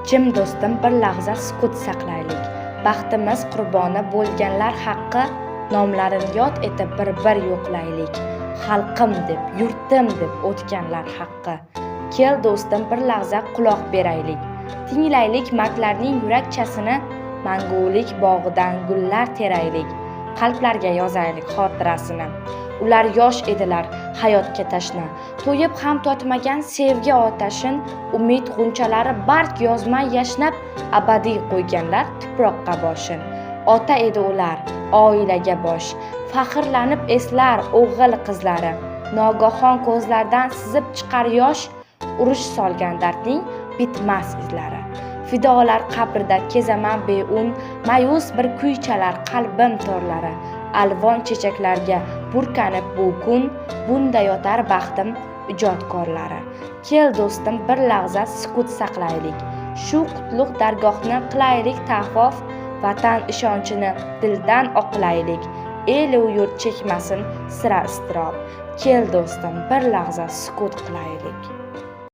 Jim do'stim, bir lahza sukut saqlaylik. Baxtimiz qurboni bo'lganlar haqqi nomlarini yod etib bir yo'qlaylik. Xalqim deb, yurtim deb o'tganlar haqqi. Kel do'stim, bir lahza quloq beraylik. Tinglaylik mardlarning yurakchasini, mangulik bog'idan gullar teraylik. Qalblarga yozaylik xotirasini. Ular yosh edilar, hayotga tashna. To'yib ham totmagan sevgi otashin, umid g'unchalari barg yozmay yashnab, abadiy qo'yganlar tuproqqa boshin. Ota edi ular, oilaga bosh. Faxrlanib eslar o'g'il qizlari. Nogahon ko'zlardan sizib chiqar yosh, urush solgan dardning bitmas izlari. Fidolar qabrida kezaman beun, ma'yus bir kuy chalar qalbim torlari. Alvon chechaklarga burkanib bu kun, bunda yotar baxtim ijodkorlari. Kel do'stim, bir lahza sukut saqlaylik. Shu qutlug' dargohni qilaylik tavof, vatan ishonchini dildan oqlaylik. El u yurt chekmasin sira iztirob. Kel do'stim, bir lahza sukut qilaylik.